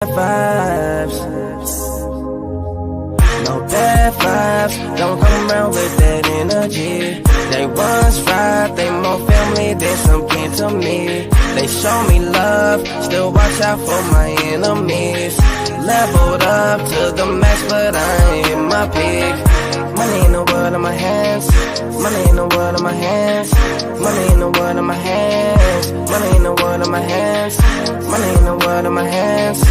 vibes, no bad vibes, don't come around with that energy. They once right, they more family than some kin to me. They show me love, still watch out for my enemies. Leveled up to the max, but I ain't in my peak. Money in the world in my hands, money in the world in my hands, money in the world in my hands, money in the world in my hands, money in the world in my hands,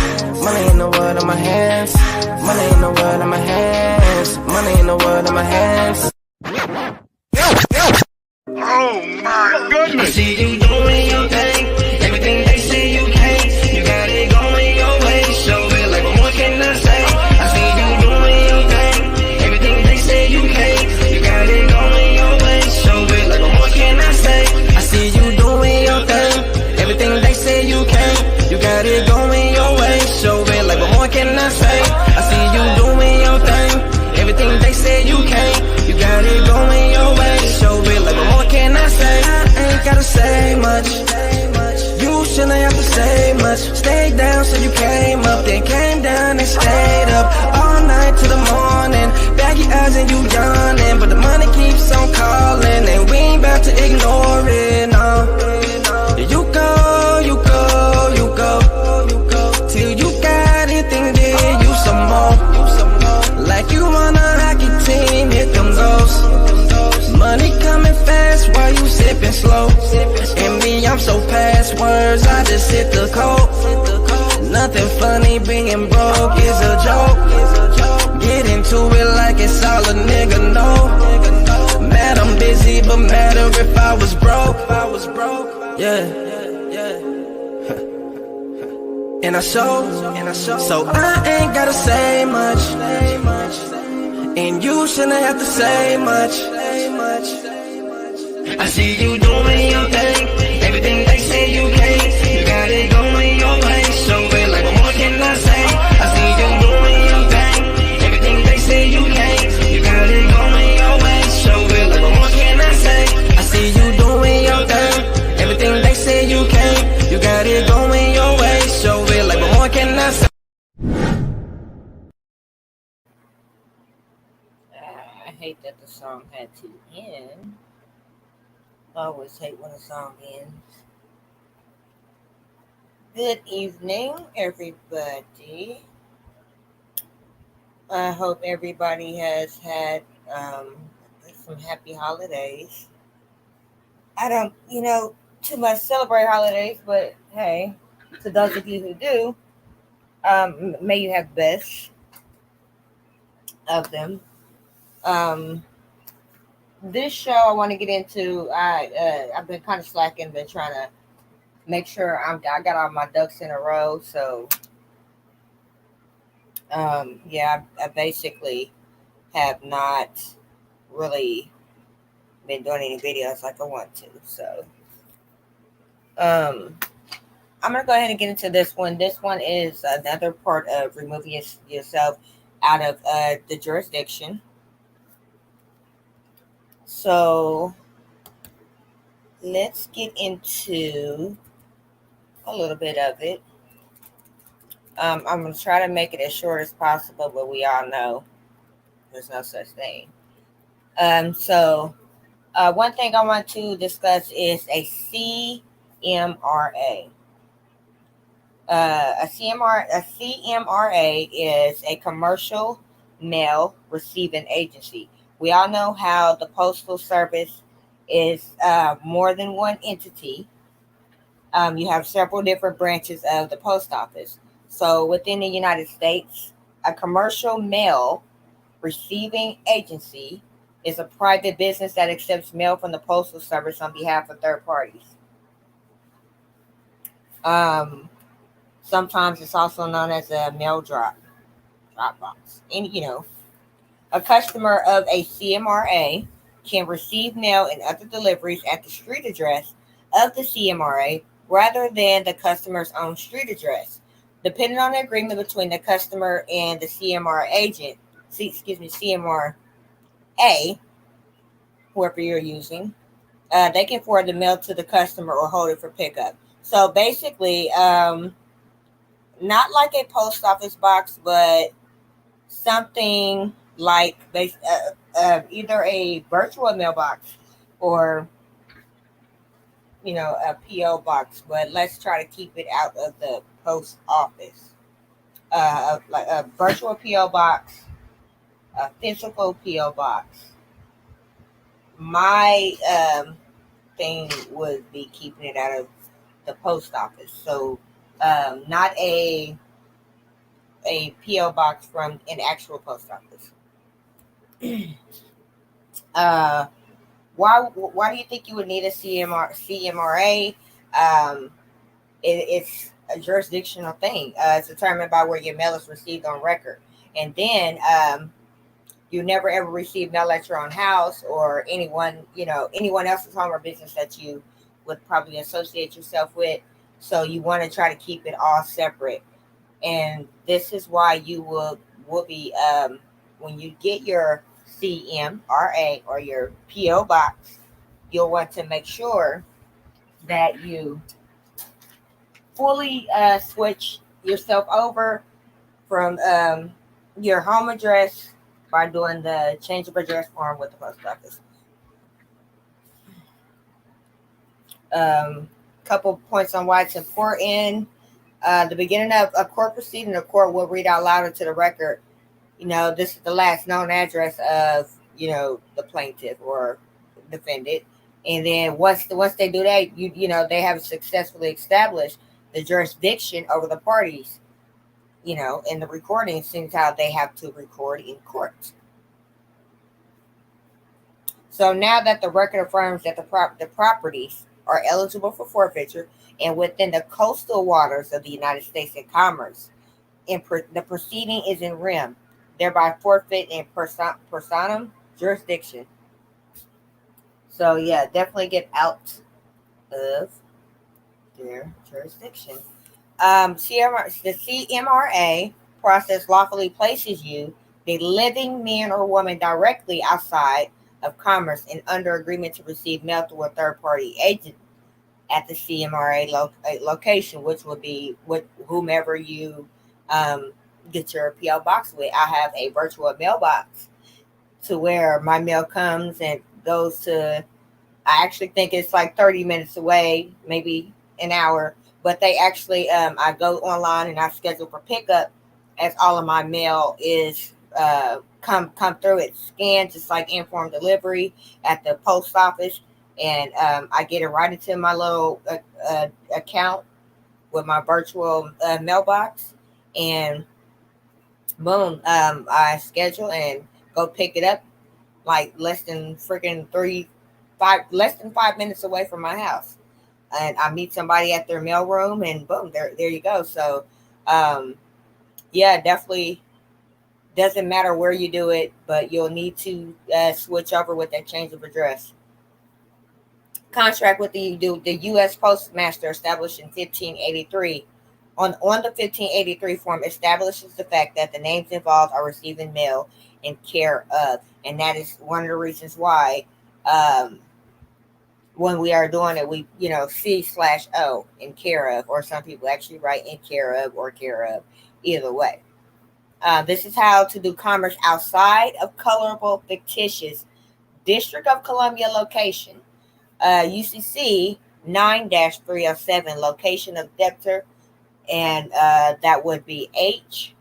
money in the world in my hands, money in the world in my hands, money in the world in my hands. Oh my goodness! I see you doing your thing, everything they say you can't. You got it going your way, show it like what more can I say? I see you doing your thing, everything they say you can't. You got it going your way, show it like what more can I say? I see you doing your thing, everything they say you can't. You got it going your way, show it like what more can I say? I see you doing your thing, everything they say you can't. You got it going your way, show it like what more can I say? I ain't gotta say much. You shouldn't have to say much. Stay down so you came up, then came down and stayed up all night to the morning. Baggy eyes and you yawning, but the money keeps on calling, and we ain't about to ignore it, no. You go, you go, you go, till you got anything, give you some more. Like you on a hockey team, here come those. Money coming fast while you sipping slow. And me, I'm so past words, I just hit the code. Nothing funny, being broke is a joke. Get into it like it's all a nigga know. Mad I'm busy, but matter if I was broke. Yeah. And I show, so I ain't gotta say much. And you shouldn't have to say much. I see you doing your thing, everything they say you can't. You got it going your way, show it like what more can I say? I see you doing your thing, everything they say you can't. You got it going your way, show it like what more can I say? I see you doing your thing, everything they say you can't. You got it going your way, show it like what more can I say? I hate that the song had to end. I always hate when a song ends. Good evening, everybody. I hope everybody has had some happy holidays. I don't, too much celebrate holidays, but hey, to those of you who do, may you have the best of them. This show I want to get into. I've been kind of slacking, been trying to make sure I got all my ducks in a row. So, I basically have not really been doing any videos like I want to. So, I'm gonna go ahead and get into this one. This one is another part of removing yourself out of the jurisdiction. So let's get into a little bit of it. I'm going to try to make it as short as possible, but we all know there's no such thing. So one thing I want to discuss is a CMRA. A CMRA is a commercial mail receiving agency. We all know how the Postal Service is more than one entity. You have several different branches of the post office. So within the United States, a commercial mail receiving agency is a private business that accepts mail from the Postal Service on behalf of third parties. Sometimes it's also known as a mail drop box. And a customer of a CMRA can receive mail and other deliveries at the street address of the CMRA rather than the customer's own street address. Depending on the agreement between the customer and the CMRA agent, CMRA, whoever you're using, they can forward the mail to the customer or hold it for pickup. So basically, not like a post office box, but something like either a virtual mailbox or a PO box. But let's try to keep it out of the post office. Like a virtual PO box, a physical PO box. My thing would be keeping it out of the post office. So not a PO box from an actual post office. Uh, why do you think you would need a CMRA? Um, it's a jurisdictional thing. It's determined by where your mail is received on record, and then you never ever receive mail at your own house or anyone else's home or business that you would probably associate yourself with. So you want to try to keep it all separate, and this is why you will be when you get your CMRA or your PO box, you'll want to make sure that you fully switch yourself over from your home address by doing the change of address form with the post office. Couple points on why it's important. The beginning of a court proceeding, the court will read out loud into the record, this is the last known address of, the plaintiff or defendant. And then once they do that, they have successfully established the jurisdiction over the parties, in the recording, since how they have to record in court. So now that the record affirms that the properties are eligible for forfeiture and within the coastal waters of the United States and commerce, the proceeding is in rem, thereby forfeit in personam jurisdiction. So yeah, definitely get out of their jurisdiction. The CMRA process lawfully places you, the living man or woman, directly outside of commerce and under agreement to receive mail through a third party agent at the CMRA location, which will be with whomever you get your PO box with. I have a virtual mailbox to where my mail comes and goes to. I actually think it's like 30 minutes away, maybe an hour. But they actually, I go online and I schedule for pickup, as all of my mail is come through. It's scanned just like informed delivery at the post office, and I get it right into my little account with my virtual mailbox, and boom, I schedule and go pick it up like less than 5 minutes away from my house. And I meet somebody at their mailroom, and boom, there you go. So, yeah, definitely doesn't matter where you do it, but you'll need to switch over with that change of address. Contract with the U.S. Postmaster established in 1583. On the 1583 form establishes the fact that the names involved are receiving mail in care of, and that is one of the reasons why. When we are doing it, we C/O in care of, or some people actually write in care of or care of. Either way, this is how to do commerce outside of colorable fictitious District of Columbia location. U.C.C. 9-307 location of debtor, and that would be H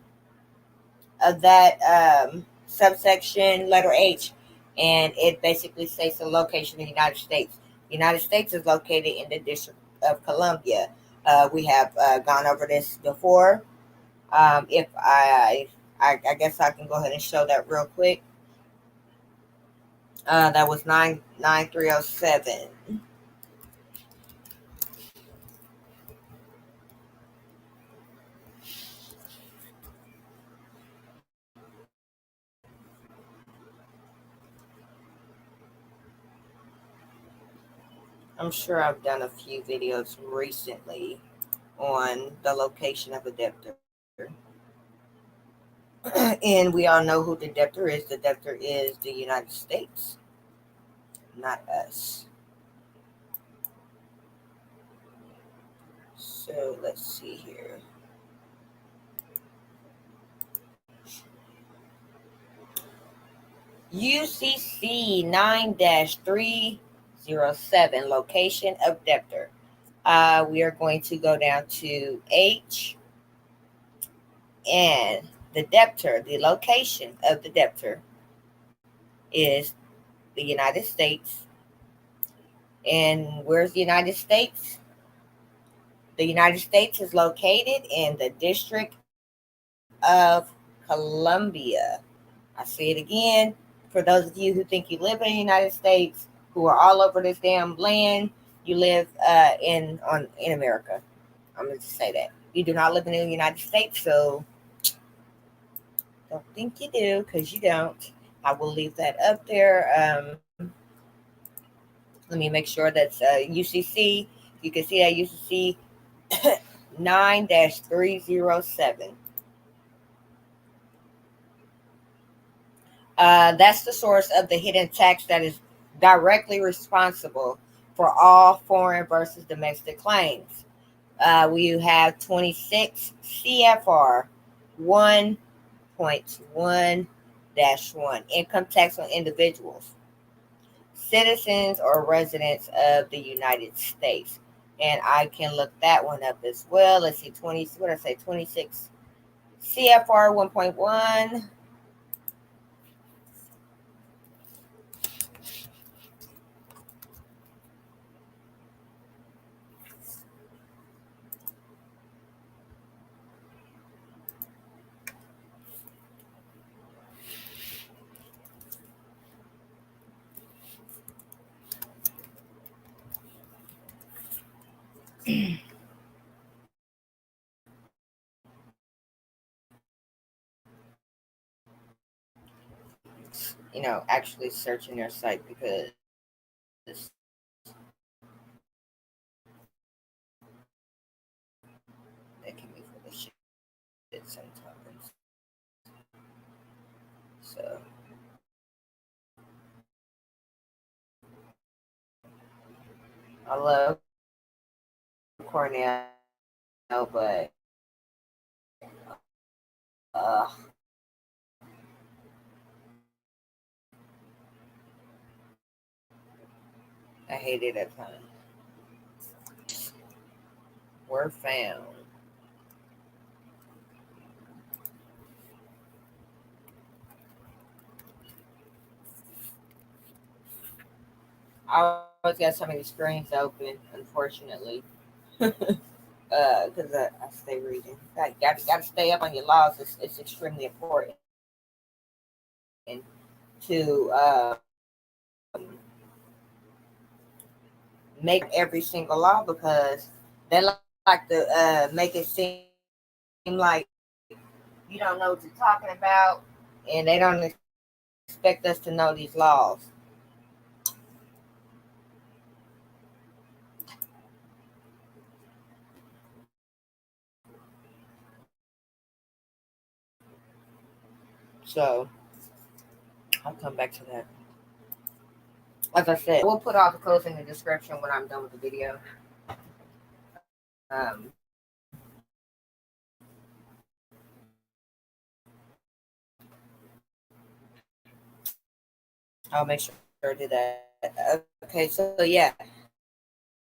of that subsection letter H, and it basically states the location of the United States. The United States is located in the District of Columbia. We have gone over this before. If I guess I can go ahead and show that real quick. That was 99307. I'm sure I've done a few videos recently on the location of a debtor. And we all know who the debtor is. The debtor is the United States, not us. So let's see here. U.C.C. 9-307, location of debtor. We are going to go down to H, and the debtor, the location of the debtor is the United States. And where's the United States? The United States is located in the District of Columbia. I say it again. For those of you who think you live in the United States, who are all over this damn land, you live in America. I'm going to just say that. You do not live in the United States, so don't think you do, because you don't. I will leave that up there. Let me make sure that's UCC. You can see that UCC 9-307. That's the source of the hidden tax that is directly responsible for all foreign versus domestic claims. We have 26 CFR 1.1-1, income tax on individuals, citizens or residents of the United States. And I can look that one up as well. Let's see, 26 CFR 1.1. Actually searching their site, because they can be full of shit sometimes. So I love Cornell, but uh, I hate it at times. Were found. I always got so many screens open, unfortunately, because I stay reading. Got to stay up on your laws. It's extremely important to make every single law, because they like to make it seem like you don't know what you're talking about, and they don't expect us to know these laws. So I'll come back to that. As I said, we'll put all the codes in the description when I'm done with the video. Um, I'll make sure to do that. Okay, so yeah,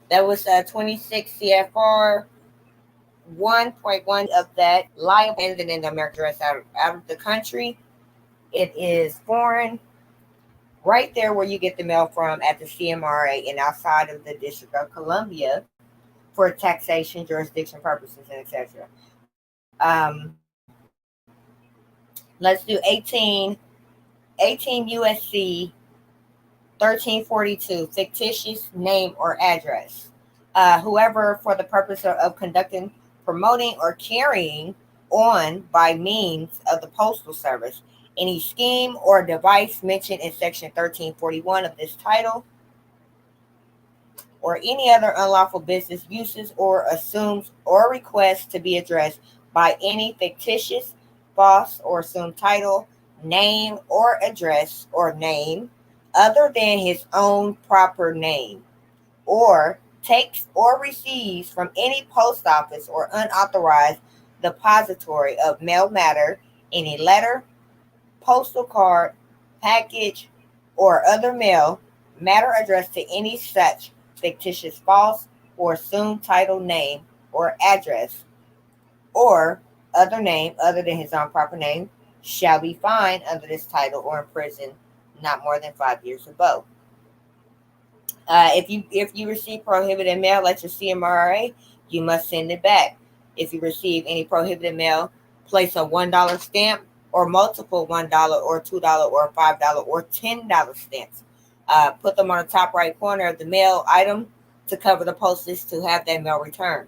that was 26 CFR 1.1 of that liable and in the American dress out of the country. It is foreign, right there where you get the mail from at the CMRA and outside of the District of Columbia for taxation, jurisdiction purposes, and etc. Let's do 18 U.S.C. 1342, fictitious name or address. Whoever, for the purpose of conducting, promoting, or carrying on by means of the Postal Service any scheme or device mentioned in Section 1341 of this title, or any other unlawful business uses or assumes or requests to be addressed by any fictitious, false, or assumed title, name, or address, or name other than his own proper name, or takes or receives from any post office or unauthorized depository of mail matter any letter, postal card, package, or other matter addressed to any such fictitious false or assumed title, name, or address, or other name other than his own proper name, shall be fined under this title or imprisoned not more than 5 years or both. If you receive prohibited mail at your CMRA, you must send it back. If you receive any prohibited mail, place a $1 stamp or multiple $1 or $2 or $5 or $10 stamps. Put them on the top right corner of the mail item to cover the postage to have that mail returned.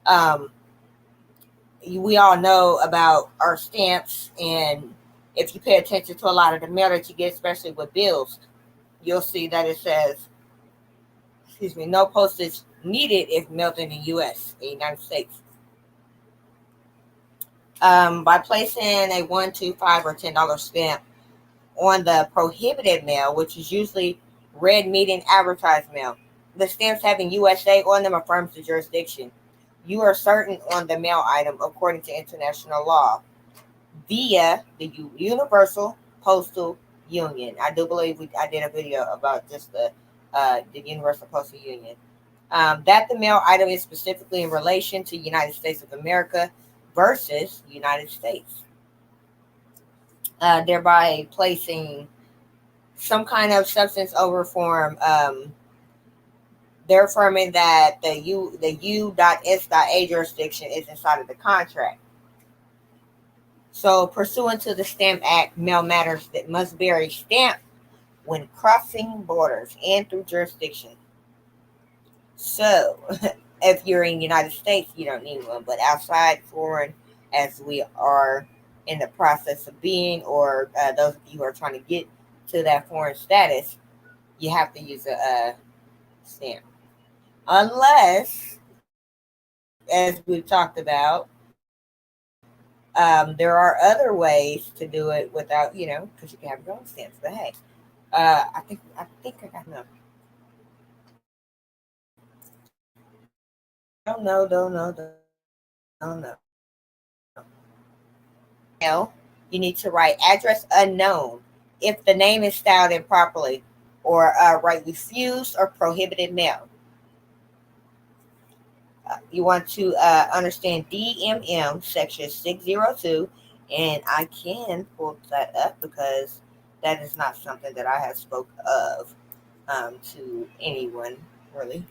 Um, we all know about our stamps, and if you pay attention to a lot of the mail that you get, especially with bills, you'll see that it says, no postage needed if mailed in the U.S., the United States. By placing a $1, $2, $5, or $10 stamp on the prohibited mail, which is usually red meat and advertised mail, the stamps having USA on them affirms the jurisdiction. You are certain on the mail item according to international law via the Universal Postal Union. I do believe I did a video about just the Universal Postal Union. That the mail item is specifically in relation to United States of America versus United States, thereby placing some kind of substance over form. They're affirming that the U.S.A jurisdiction is inside of the contract. So, pursuant to the Stamp Act, mail matters that must bear a stamp when crossing borders and through jurisdiction. So, if you're in the United States, you don't need one, but outside foreign, as we are in the process of being, or those of you who are trying to get to that foreign status, you have to use a stamp. Unless, as we've talked about, there are other ways to do it without, because you can have your own stamps. But hey, I think I got enough. Don't know. Now, you need to write address unknown if the name is styled improperly, or write refused or prohibited mail. You want to understand DMM section 602, and I can pull that up because that is not something that I have spoke of to anyone really.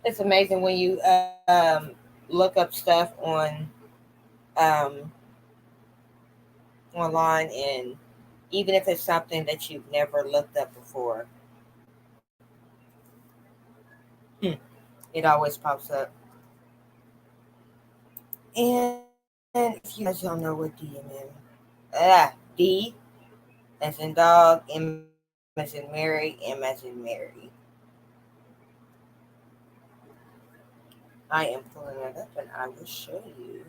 It's amazing when you look up stuff on um, online, and even if it's something that you've never looked up before, it always pops up. And if you guys don't know what DM is, D as in dog, M as in Mary, M as in Mary. I am pulling it up and I will show you.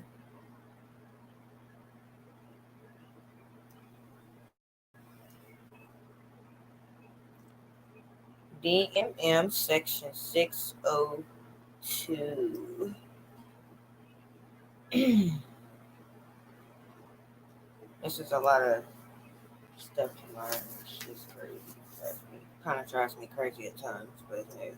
DMM section 602. This is a lot of stuff to learn. It's just crazy. It kind of drives me crazy at times, but hey.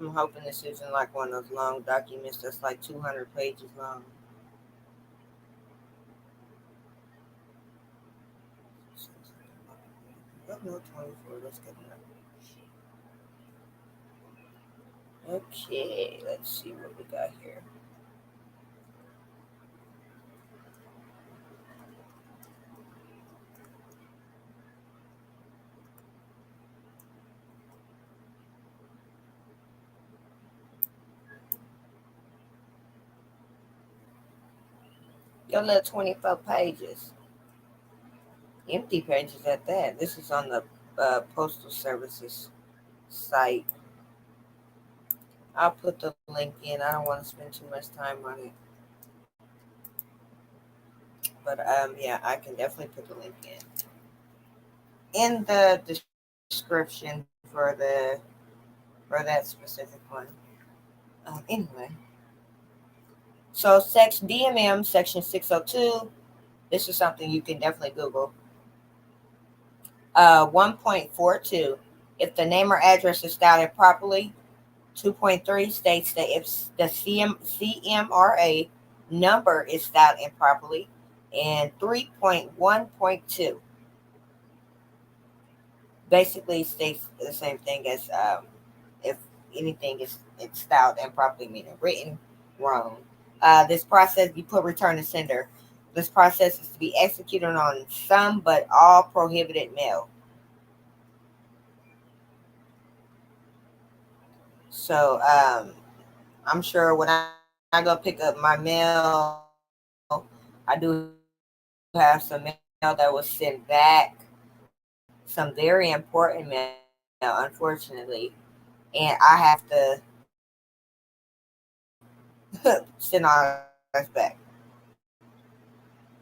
I'm hoping this isn't like one of those long documents that's like 200 pages long. No, 24. Let's get it. Okay, let's see what we got here. Your little 24 pages. Empty pages at that. This is on the Postal Services site. I'll put the link in. I don't want to spend too much time on it. But yeah, I can definitely put the link in the description for that specific one. Anyway, so DMM section 602. This is something you can definitely Google. 1.42. If the name or address is styled improperly, 2.3 states that if the CMRA number is styled improperly, and 3.1.2 basically states the same thing as if anything is it's styled improperly, meaning written wrong. This process, you put return to sender. This process is to be executed on some but all prohibited mail. So I'm sure when I go pick up my mail, I do have some mail that was sent back, some very important mail, unfortunately, and I have to send all this back.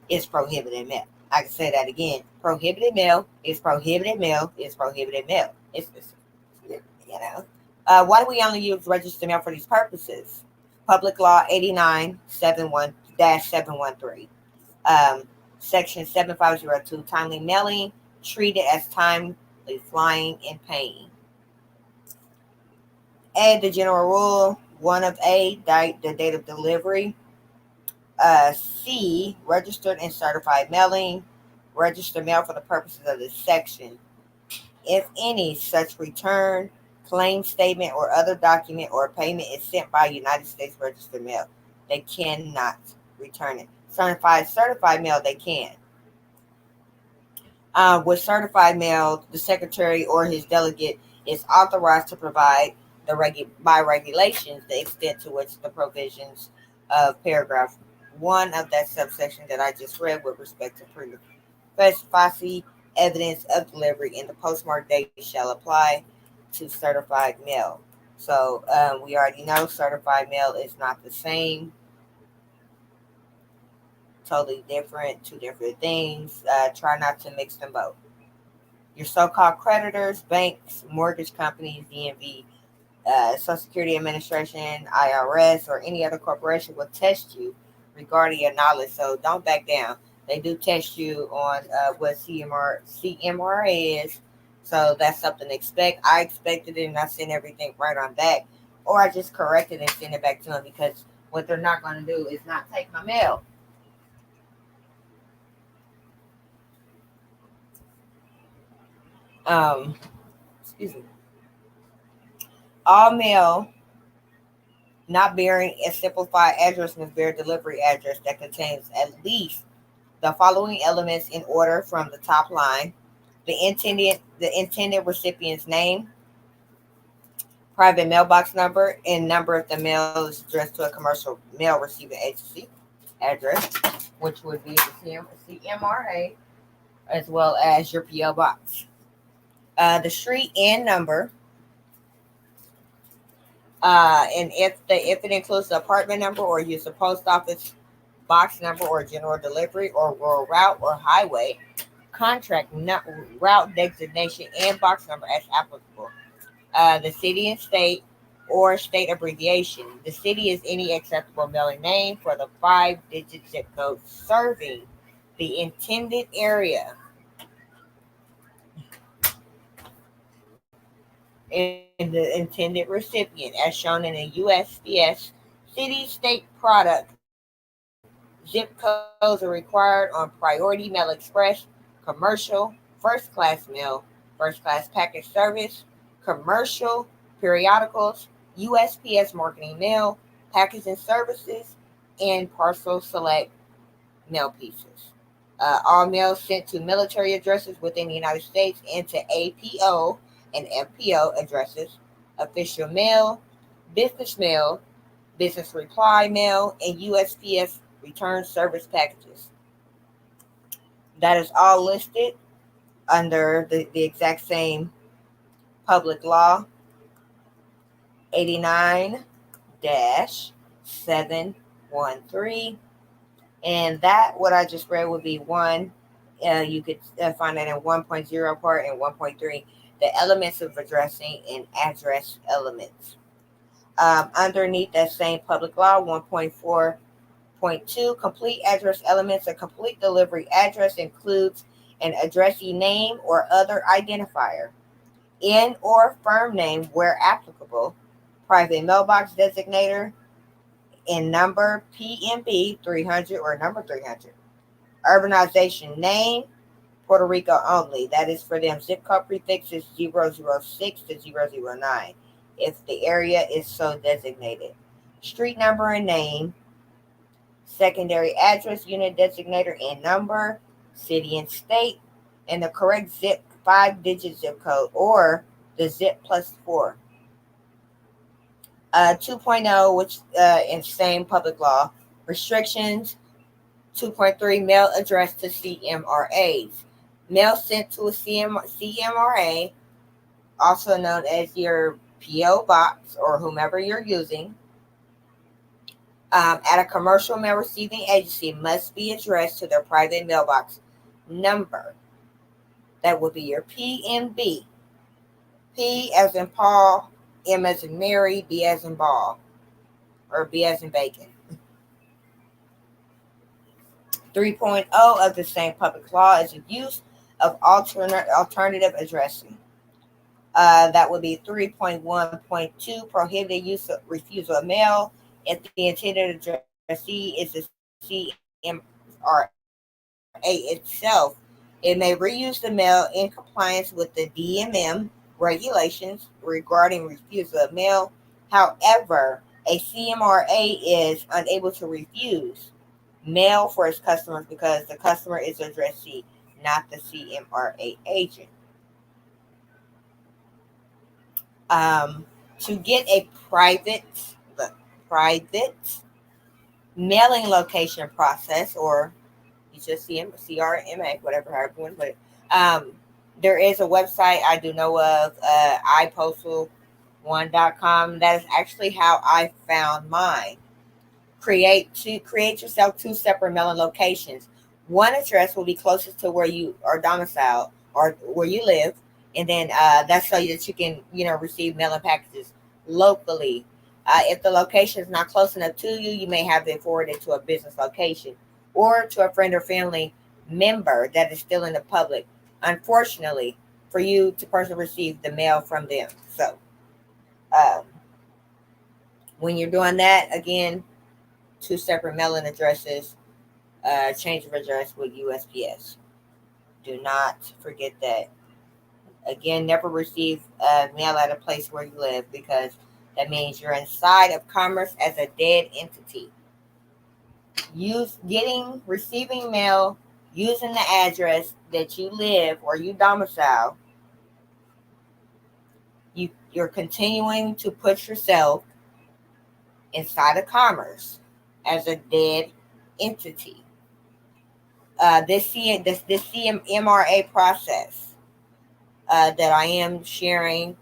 It's prohibited mail. I can say that again. Prohibited mail is prohibited mail is prohibited mail. You know. Why do we only use registered mail for these purposes? Public Law 8971-713. Um, Section 7502, timely mailing, treated as timely flying and paying. A, the general rule, one of the date of delivery. C, registered and certified mailing, registered mail for the purposes of this section. If any such return, claim statement, or other document or payment is sent by United States registered mail, they cannot return it. Certified mail, they can. With certified mail, the secretary or his delegate is authorized to provide by regulations the extent to which the provisions of paragraph 1 of that subsection that I just read with respect to prima facie evidence of delivery and the postmark date shall apply to certified mail. So we already know certified mail is not the same, totally different, two different things. Try not to mix them both. Your so-called creditors, banks, mortgage companies, DMV, Social Security Administration, IRS, or any other corporation will test you regarding your knowledge. So don't back down. They do test you on what CMRA is. So that's something to expect. I expected it and I sent everything right on back. Or I just corrected and sent it back to them because what they're not going to do is not take my mail. Um, Excuse me. All mail not bearing a simplified address must bear a delivery address that contains at least the following elements in order from the top line: the intended recipient's name, private mailbox number, and number if the mail is addressed to a commercial mail receiving agency address, which would be the CMRA, as well as your PO box. The street and number, and if it includes the apartment number or use the post office box number or general delivery or rural route or highway contract route designation and box number as applicable. The city and state or state abbreviation. The city is any acceptable mailing name for the 5-digit zip code serving the intended area and the intended recipient as shown in the USPS city state product. Zip codes are required on Priority Mail Express, commercial, first class package service, commercial, periodicals, USPS marketing mail, package and services, and parcel select mail pieces. All mail sent to military addresses within the United States and to APO and FPO addresses, official mail, business reply mail, and USPS return service packages. That is all listed under the exact same public law 89-713. And that, what I just read, would be one. You could find that in 1.0 part and 1.3, the elements of addressing and address elements. Underneath that same public law, 1.4.2, complete address elements. A complete delivery address includes an addressee name or other identifier, in or firm name where applicable, private mailbox designator, in number PMB 300 or number 300, urbanization name, Puerto Rico only. That is for them. Zip code prefix is 006 to 009 if the area is so designated. Street number and name, secondary address, unit designator and number, city and state, and the correct zip 5-digit zip code or the zip +4. 2.0, which in same public law restrictions. 2.3, mail addressed to CMRAs. Mail sent to a CMRA, also known as your PO box or whomever you're using, at a commercial mail receiving agency must be addressed to their private mailbox number. That would be your PMB. P as in Paul, M as in Mary, B as in ball, or B as in bacon. 3.0 of the same public law is the use of alternative addressing. That would be 3.1.2, prohibited use of refusal of mail if the intended addressee is the CMRA itself. It may reuse the mail in compliance with the DMM regulations regarding refusal of mail. However, a CMRA is unable to refuse mail for its customers because the customer is the addressee, not the CMRA agent. To get a private mailing location process, or you just CRMA, whatever, however you want to put it. There is a website I do know of, ipostal1.com. That is actually how I found mine. Create yourself 2 separate mailing locations. One address will be closest to where you are domiciled or where you live, and then that's so that you can receive mailing packages locally. If the location is not close enough to you, you may have it forwarded to a business location or to a friend or family member that is still in the public, unfortunately, for you to personally receive the mail from them. So when you're doing that, again, 2 separate mailing addresses, change of address with USPS. Do not forget that. Again, never receive mail at a place where you live, because that means you're inside of commerce as a dead entity. Receiving mail using the address that you live or you domicile, you're continuing to put yourself inside of commerce as a dead entity. This CMRA process that I am sharing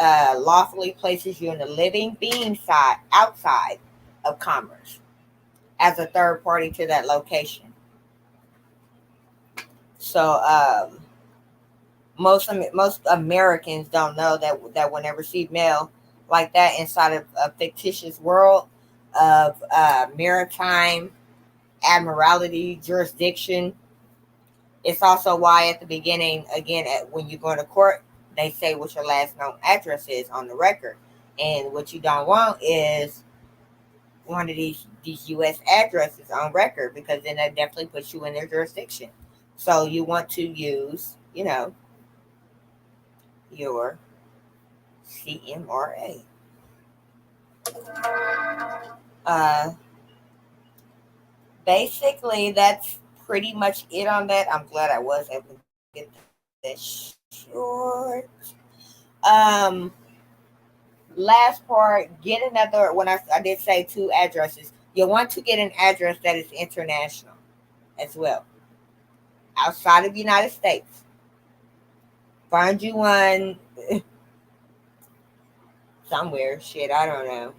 lawfully places you in the living being side outside of commerce as a third party to that location. So most Americans don't know that when they receive mail like that inside of a fictitious world of maritime admiralty jurisdiction, it's also why at the beginning, again, when you go to court, they say what your last known address is on the record. And what you don't want is one of these U.S. addresses on record, because then that definitely puts you in their jurisdiction. So you want to use, your CMRA. Basically, that's pretty much it on that. I'm glad I was able to get that short. Last part, get another, when I did say 2 addresses, you want to get an address that is international as well. outside of the United States. Find you one somewhere. Shit, I don't know.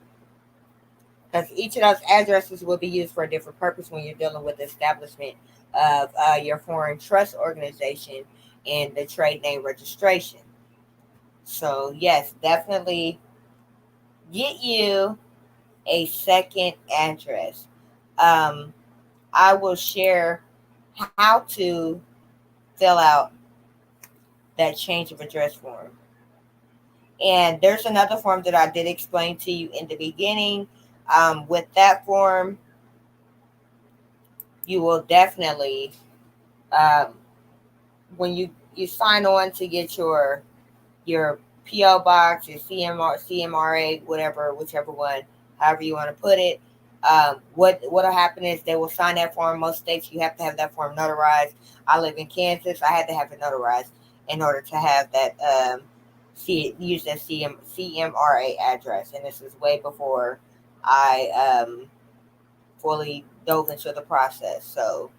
Because each of those addresses will be used for a different purpose when you're dealing with the establishment of your foreign trust organization and the trade name registration. So, yes, definitely get you a second address. Um, I will share how to fill out that change of address form. And there's another form that I did explain to you in the beginning. With that form, you will definitely, um, when you sign on to get your PO box, your CMRA, whatever, whichever one, however you want to put it. What'll happen is they will sign that form. Most states you have to have that form notarized. I live in Kansas. I had to have it notarized in order to have that use that CMRA address, and this is way before I fully dove into the process. So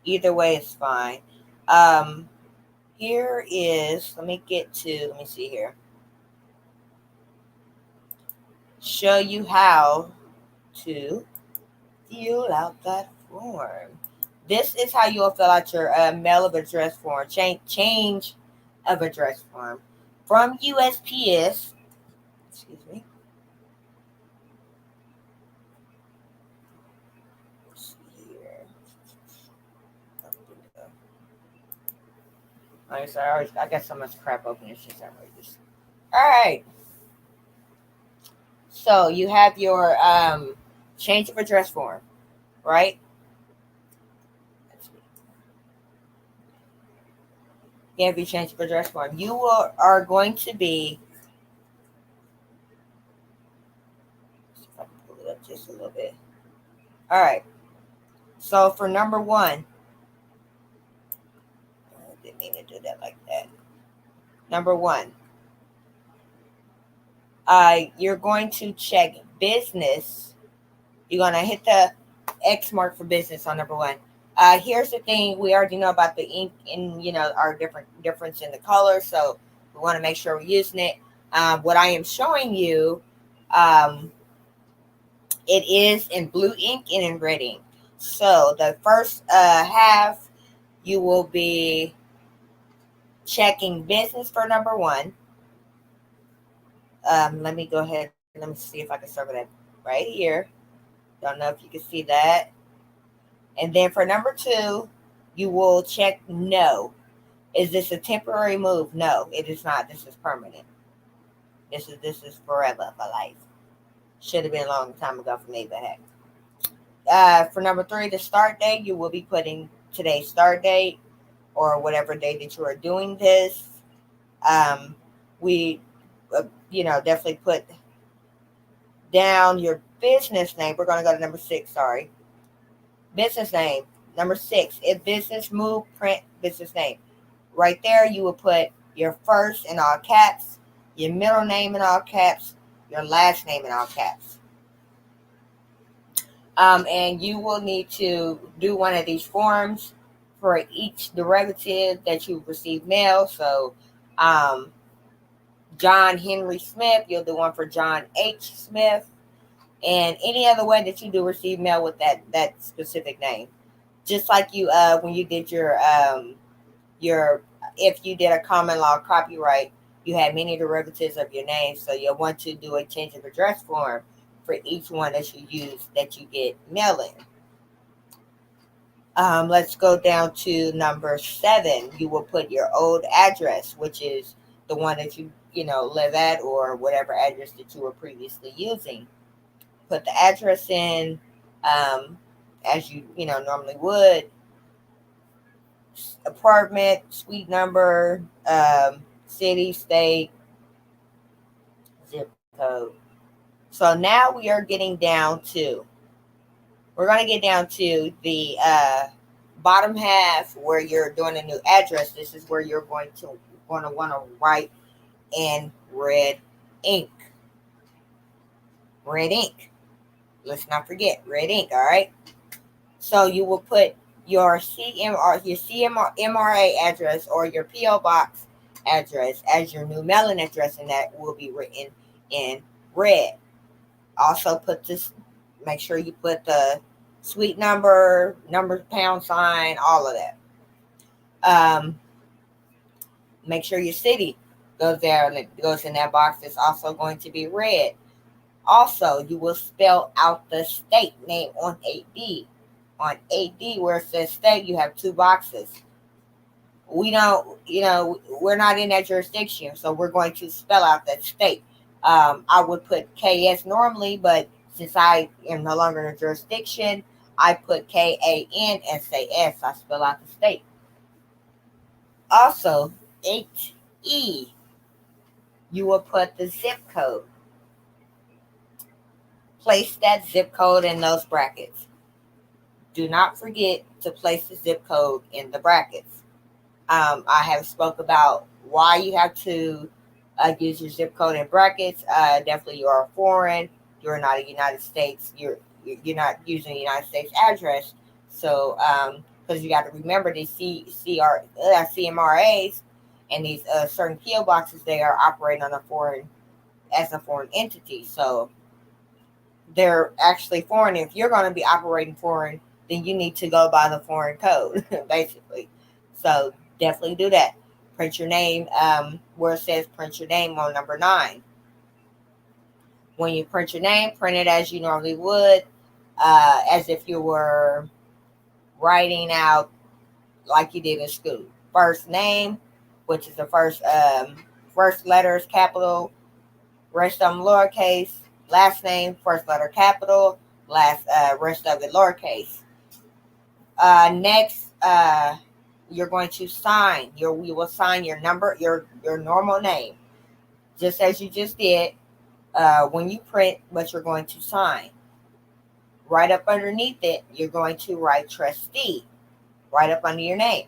either way is fine. Here is, let me see here. Show you how to fill out that form. This is how you'll fill out your mail of address form, change of address form from USPS. Excuse me. Let's see here. Like I said, I got so much crap open. It's just outrageous. All right. So you have your change of address form, right? You have your change of address form. You are going to be. See if I can pull it up just a little bit. All right. So for number one, I didn't mean to do that like that. Number one, you're going to check business. You're going to hit the X mark for business on number one. Here's the thing. We already know about the ink and, our difference in the color. So we want to make sure we're using it. What I am showing you, it is in blue ink and in red ink. So the first half, you will be checking business for number one. Let me go ahead. Let me see if I can circle that right here. Don't know if you can see that. And then for number two, you will check no. Is this a temporary move? No, it is not. This is permanent. This is forever for life. Should have been a long time ago for me, but heck. For number three, the start date, you will be putting today's start date or whatever day that you are doing this. We, definitely put down your business name. We're going to go to number 6, sorry. Business name. Number 6, if business move, print business name. Right there, you will put your first in all caps, your middle name in all caps, your last name in all caps. And you will need to do one of these forms for each derivative that you receive mail. So, John Henry Smith, you'll do one for John H. Smith, and any other way that you do receive mail with that specific name. Just like you when you did your if you did a common law copyright, you had many derivatives of your name, so you'll want to do a change of address form for each one that you use that you get mail in. Let's go down to number 7. You will put your old address, which is the one that you live at, or whatever address that you were previously using. Put the address in as you normally would. Apartment, suite number, city, state, zip code. So now we are getting down to, we're going to get down to the bottom half where you're doing a new address. This is where you're going to want to write in red ink. Red ink. Let's not forget red ink, all right? So you will put your CMRA address or your PO box address as your new mailing address, and that will be written in red. Also, make sure you put the suite number, pound sign, all of that. Make sure your city goes there and it goes in that box. It's also going to be red. Also, you will spell out the state name on 8D. On 8D, where it says state, you have 2 boxes. We don't, we're not in that jurisdiction, so we're going to spell out that state. I would put KS normally, but since I am no longer in a jurisdiction, I put KANSAS. I spell out the state. Also, 8E, you will put the zip code. Place that zip code in those brackets. Do not forget to place the zip code in the brackets. I have spoke about why you have to use your zip code in brackets. Definitely, you are foreign. You're not a United States. You're not using a United States address. So, because you got to remember these CMRAs and these certain PO boxes, they are operating on as a foreign entity. So they're actually foreign. If you're going to be operating foreign, then you need to go by the foreign code, basically. So definitely do that. Print your name where it says print your name on number 9. When you print your name, print it as you normally would, as if you were writing out like you did in school. First name, which is the first letters capital, rest of them lowercase. Last name, first letter capital, rest of it lowercase. Next, you're going to sign. You will sign your number, your normal name, just as you just did when you print what you're going to sign. Right up underneath it, you're going to write trustee, right up under your name.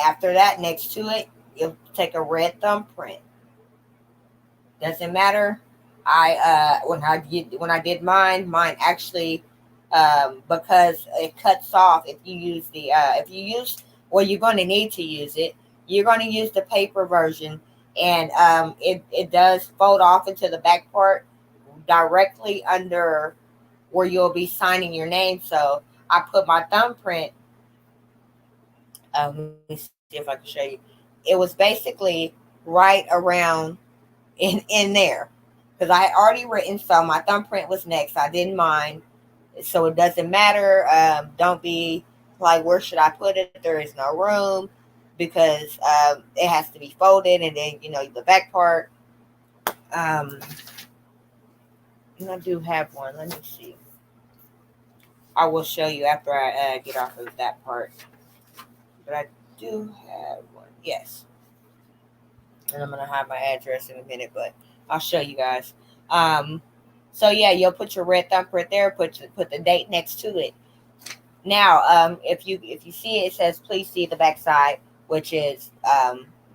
After that, next to it, you'll take a red thumbprint. Doesn't matter. When I did mine actually, because it cuts off if you use you're going to need to use it. You're going to use the paper version, and it does fold off into the back part directly under where you'll be signing your name. So I put my thumbprint. Let me see if I can show you. It was basically right around in there, because I had already written, so my thumbprint was next. I didn't mind, so it doesn't matter. Don't be like, where should I put it? There is no room, because it has to be folded, and then the back part. And I do have one. Let me see. I will show you after I get off of that part. But I do have one. Yes. And I'm going to have my address in a minute, but I'll show you guys. So yeah, you'll put your red thumbprint there, put the date next to it. Now, if you see it says, please see the back side, which is,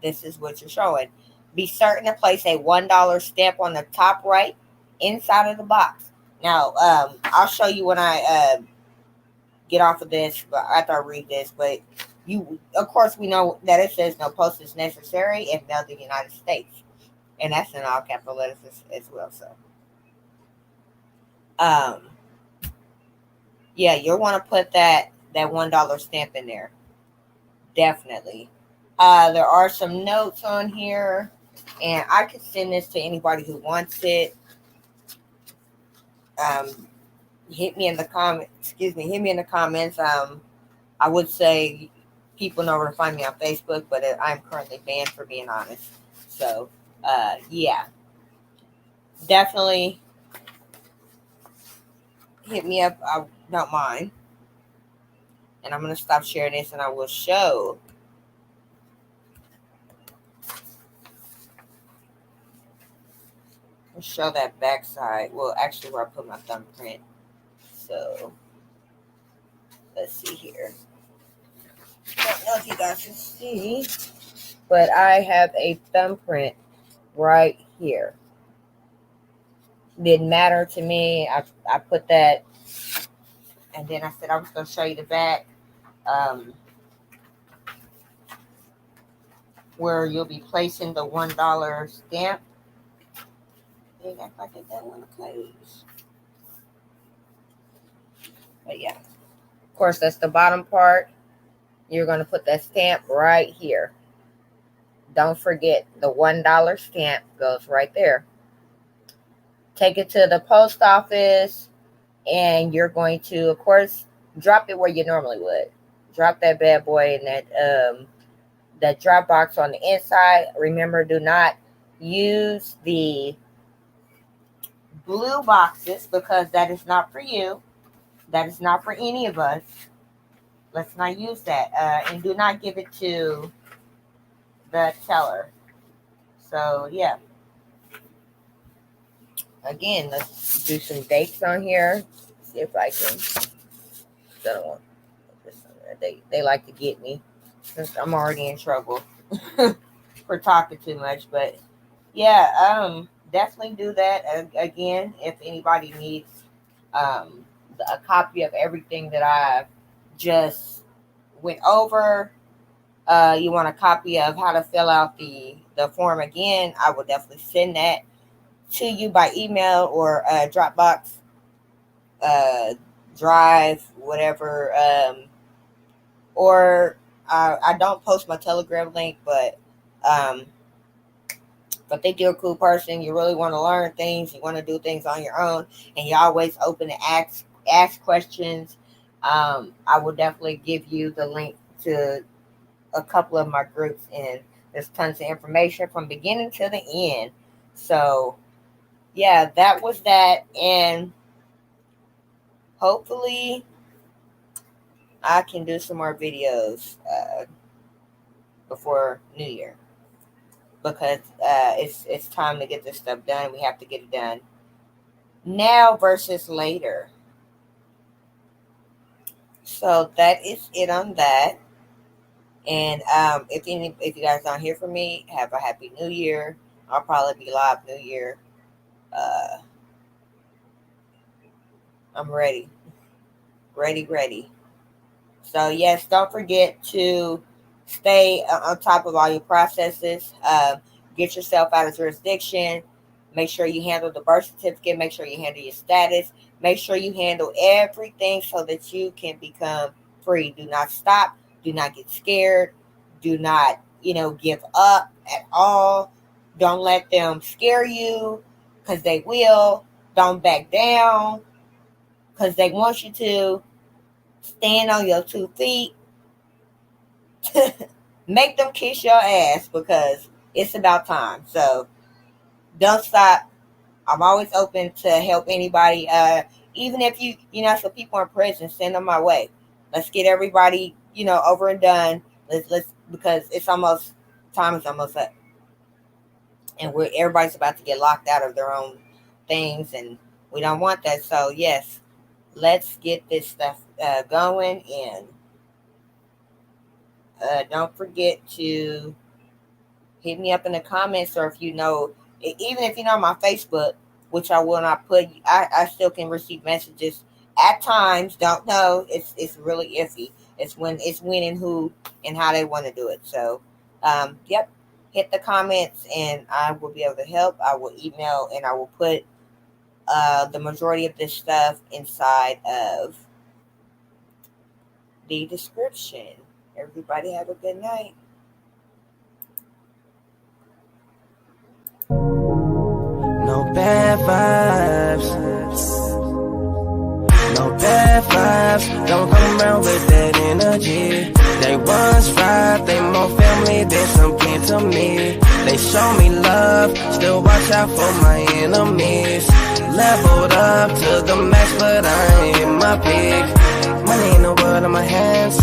this is what you're showing. Be certain to place a $1 stamp on the top right inside of the box. Now, I'll show you when I get off of this, after I read this, but of course, we know that it says no postage necessary if mailed in the United States. And that's in all capital letters as well. So, yeah, you'll want to put that $1 stamp in there. Definitely. There are some notes on here, and I could send this to anybody who wants it. Hit me in the comments. Hit me in the comments. I would say people know where to find me on Facebook, but I'm currently banned for being honest. So, yeah, definitely hit me up. I don't mind. And I'm going to stop sharing this, and I will show. I'll show that backside. Well, actually, where I put my thumbprint. So, let's see here. I don't know if you guys can see, but I have a thumbprint right here. didn't matter to me. I put that, and then I said I was going to show you the back, where you'll be placing the $1 stamp. They act like it doesn't want to close. But yeah, of course, that's the bottom part. You're going to put that stamp right here. Don't forget, the $1 stamp goes right there. Take it to the post office, and you're going to, of course, drop it where you normally would. Drop that bad boy in that drop box on the inside. Remember, do not use the blue boxes, because that is not for you. That is not for any of us. Let's not use that. And do not give it to the teller. So, yeah. Again, let's do some dates on here. See if I can. They like to get me, since I'm already in trouble for talking too much. But yeah, definitely do that. Again, if anybody needs a copy of everything that I just went over, you want a copy of how to fill out the form again, I will definitely send that to you by email or Dropbox, Drive, whatever. Or I don't post my Telegram link, but think you're a cool person, you really want to learn things, you want to do things on your own, and you're always open to ask questions, I will definitely give you the link to a couple of my groups, and there's tons of information from beginning to the end. So yeah, that was that, and hopefully I can do some more videos before New Year, because it's time to get this stuff done. We have to get it done now versus later. So that is it on that. And if you guys don't hear from me, have a happy New Year. I'll probably be live New Year. I'm ready. Ready. So yes, don't forget to stay on top of all your processes. Get yourself out of jurisdiction. Make sure you handle the birth certificate. Make sure you handle your status. Make sure you handle everything so that you can become free. Do not stop. Do not get scared. Do not, give up at all. Don't let them scare you, because they will. Don't back down, because they want you to. Stand on your 2 feet. Make them kiss your ass, because it's about time. So don't stop. I'm always open to help anybody. Even if so people in prison, send them my way. Let's get everybody, over and done. Let's because time is almost up. And everybody's about to get locked out of their own things, and we don't want that. So yes, let's get this stuff going, and don't forget to hit me up in the comments, or if even if you know my Facebook, which I will not put, I still can receive messages at times. Don't know, it's really iffy. It's when and who and how they want to do it. So yep, hit the comments and I will be able to help. I will email, and I will put the majority of this stuff inside of the description. Everybody have a good night. No bad vibes. No bad vibes. Don't come around with that energy. They once right, they more family than some kin to me. They show me love, still watch out for my enemies. Leveled up to the max, but I ain't hit my peak. Money in the world in my hands.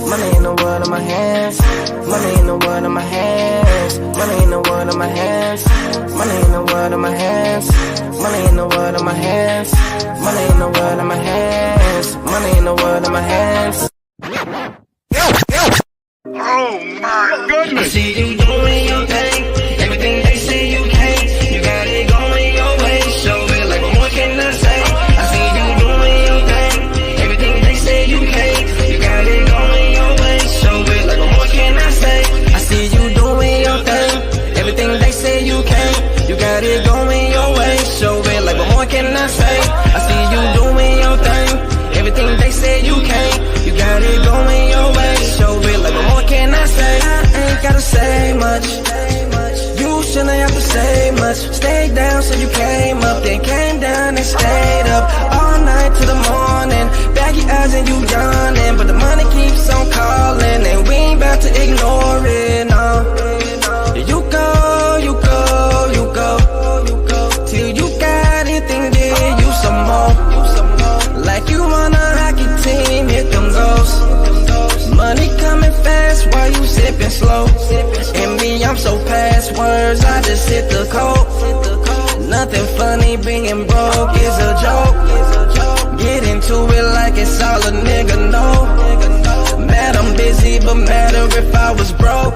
Money in the world in my hands. Money in the world in my hands. Money in the world in my hands. Money in the world in my hands. Money in the world in my hands. Money in the world in my hands. Money in the world in my hands. Oh my goodness! I see you doing your thing. Everything they say you can't. You got it going your way. So feel like much. You shouldn't have to say much. Stayed down so you came up, then came down and stayed up all night till the morning. Baggy eyes and you yawning, but the money keeps on calling, and we ain't about to ignore it, no. You go, you go, you go, till you got anything, give you some more. Like you on a hockey team, here them goes. Money coming fast while you sipping slow. And me, I'm so past words, I just hit the code. Nothing funny, being broke is a joke. Get into it like it's all a nigga know. Mad I'm busy, but matter if I was broke.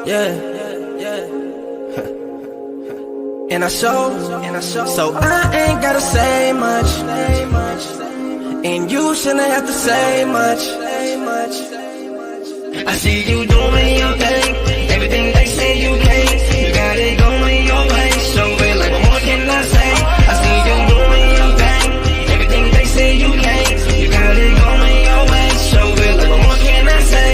Yeah. And I show, so I ain't gotta say much. And you shouldn't have to say much. I see you doing your thing.